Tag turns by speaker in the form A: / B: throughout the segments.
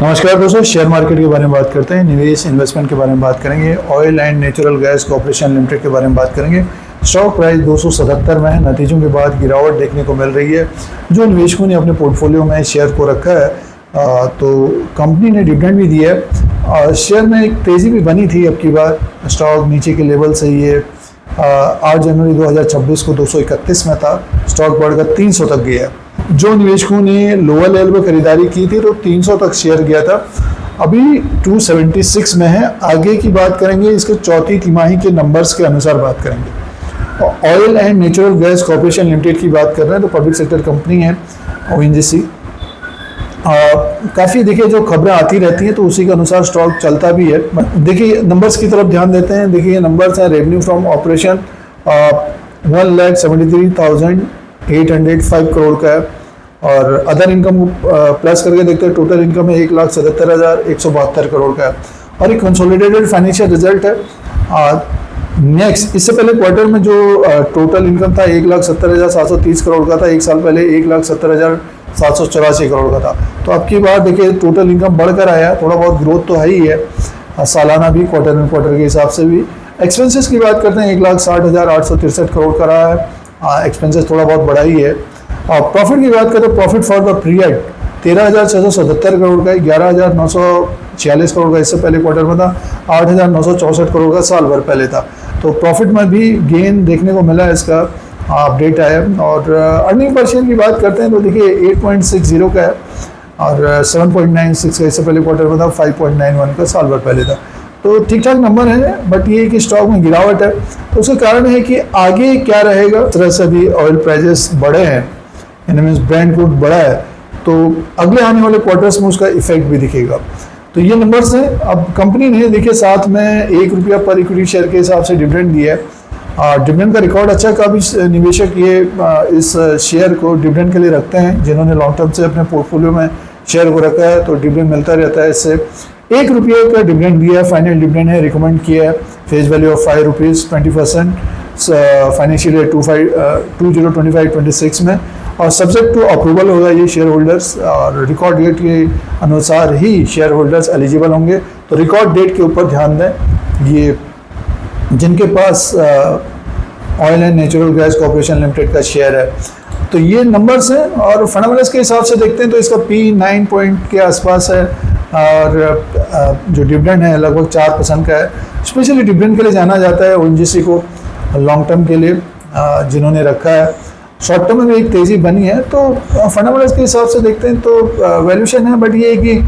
A: नमस्कार दोस्तों, share market के बारे में बात करते हैं। निवेश इन्वेस्टमेंट के बारे में बात करेंगे। Oil and Natural Gas Corporation limited के बारे में बात करेंगे। स्टॉक प्राइस 277 में है। नतीजों के बाद गिरावट देखने को मिल रही है। जो निवेशकों ने अपने पोर्टफोलियो में शेयर को रखा है तो कंपनी ने डिविडेंड भी दिया है। शेयर में एक तेज़ी भी बनी थी। अब की बार स्टॉक नीचे के लेवल से ये 8 जनवरी 2026 को 231 में था। स्टॉक बढ़कर 300 तक गया। जो निवेशकों ने लोअर लेवल पर खरीदारी की थी तो 300 तक शेयर गया था। अभी 276 में है। आगे की बात करेंगे, इसके चौथी तिमाही के नंबर्स के अनुसार बात करेंगे। Oil and Natural Gas Corporation limited की बात कर रहे हैं तो पब्लिक सेक्टर कंपनी है ONGC। काफ़ी देखिए जो खबरें आती रहती हैं तो उसी के अनुसार स्टॉक चलता भी है। देखिए नंबर्स की तरफ ध्यान देते हैं। देखिए नंबर्स हैं। रेवेन्यू फ्रॉम ऑपरेशन 1,73,805 करोड़ का है और अदर इनकम प्लस करके देखते हैं टोटल इनकम है 1,77,172 करोड़ का है और एक कंसोलिडेटेड फाइनेंशियल रिजल्ट है। नेक्स्ट, इससे पहले क्वार्टर में जो टोटल इनकम था 1,70,730 करोड़ का था। एक साल पहले 1,70,784 करोड़ का था। तो अब की बार देखिए टोटल इनकम बढ़कर आया। थोड़ा बहुत ग्रोथ तो है ही है, सालाना भी, क्वार्टर में क्वार्टर के हिसाब से भी। एक्सपेंसेस की बात करते हैं 1,60,863 करोड़ का रहा है। एक्सपेंसेस थोड़ा बहुत बढ़ा ही है। और प्रॉफिट की बात करें तो profit for the period 13,677 crore का है। 11,946 करोड़ का इससे पहले क्वार्टर में था। 8,964 करोड़ का साल भर पहले था। तो प्रॉफिट में भी गेन देखने को मिला है। इसका अपडेट आया। और अर्निंग पर शेयर की बात करते हैं तो देखिए 8.60 का है और 7.96 का इससे पहले क्वार्टर में था। 5.91 का साल भर पहले था। तो ठीक ठाक नंबर है। बट ये कि स्टॉक में गिरावट है तो उसका कारण है कि आगे क्या रहेगा। इस तरह से भी ऑयल प्राइजेस बढ़े हैं, इनमें ब्रांड क्रूड बढ़ा है तो अगले आने वाले क्वार्टर्स में उसका इफेक्ट भी दिखेगा। तो ये नंबर्स हैं। अब कंपनी ने देखिए साथ में ₹1 पर इक्विटी शेयर के हिसाब से डिविडेंड दिया है। डिविडेंड का रिकॉर्ड अच्छा। काफ़ी निवेशक ये इस शेयर को डिविडेंड के लिए रखते हैं। जिन्होंने लॉन्ग टर्म से अपने पोर्टफोलियो में शेयर को रखा है तो डिविडेंड मिलता रहता है। इससे ₹1 का डिविडेंड दिया है। फाइनल डिविडेंड है, रिकमेंड किया है। Face value of ₹5, 20% financial year 2025-26 में और सब्जेक्ट टू अप्रूवल होगा ये शेयर होल्डर्स। और रिकॉर्ड डेट के अनुसार ही शेयर होल्डर्स एलिजिबल होंगे। तो रिकॉर्ड डेट के ऊपर ध्यान दें। ये जिनके पास Oil and Natural Gas Corporation Limited का शेयर है। तो ये नंबर्स हैं। और फंडामेंटल्स के हिसाब से देखते हैं तो इसका P 9 पॉइंट के आसपास है और जो डिविडेंड है लगभग 4% का है। स्पेशली डिविडेंड के लिए जाना जाता है ONGC को लॉन्ग टर्म के लिए जिन्होंने रखा है। शॉर्ट टर्म में भी एक तेज़ी बनी है। तो फंडामेंटल्स के हिसाब से देखते हैं तो वैल्यूशन है। बट ये है कि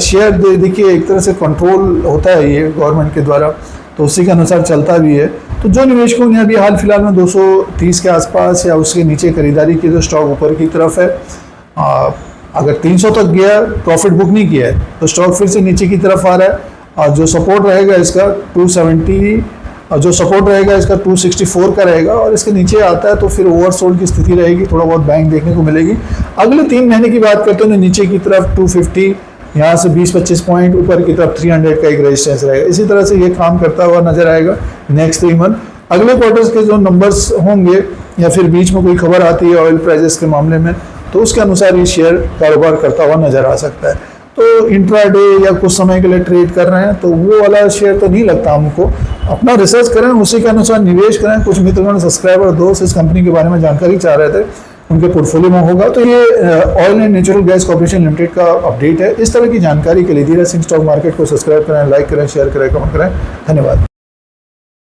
A: शेयर देखिए एक तरह से कंट्रोल होता है ये गवर्नमेंट के द्वारा, तो उसी के अनुसार चलता भी है। तो जो निवेशकों ने अभी हाल फिलहाल में 230 के आसपास या उसके नीचे खरीदारी की तो स्टॉक ऊपर की तरफ है। अगर 300 तक गया, प्रॉफिट बुक नहीं किया है तो स्टॉक फिर से नीचे की तरफ आ रहा है। और जो सपोर्ट रहेगा इसका 270 और जो सपोर्ट रहेगा इसका 264 का रहेगा। और इसके नीचे आता है तो फिर ओवरसोल्ड की स्थिति रहेगी। थोड़ा बहुत बैंक देखने को मिलेगी। अगले 3 महीने की बात करते हैं तो नीचे की तरफ 250, यहाँ से 20-25 पॉइंट, ऊपर की तरफ 300 का एक रेजिस्टेंस रहेगा। इसी तरह से ये काम करता हुआ नजर आएगा नेक्स्ट 3 मंथ। अगले क्वार्टर्स के जो नंबर्स होंगे या फिर बीच में कोई खबर आती है ऑयल प्राइजेस के मामले में तो उसके अनुसार ये शेयर कारोबार करता हुआ नजर आ सकता है। तो इंट्राडे या कुछ समय के लिए ट्रेड कर रहे हैं तो वो वाला शेयर तो नहीं लगता हमको। अपना रिसर्च करें, उसी के अनुसार निवेश करें। कुछ मित्रगण, सब्सक्राइबर, दोस्त इस कंपनी के बारे में जानकारी चाह रहे थे, उनके पोर्टफोलियो में होगा। तो ये oil and Natural Gas Corporation Limited का अपडेट है। इस तरह की जानकारी के लिए धीरे सिंह स्टॉक मार्केट को सब्सक्राइब करें, लाइक करें, शेयर करें, कमेंट करें। धन्यवाद।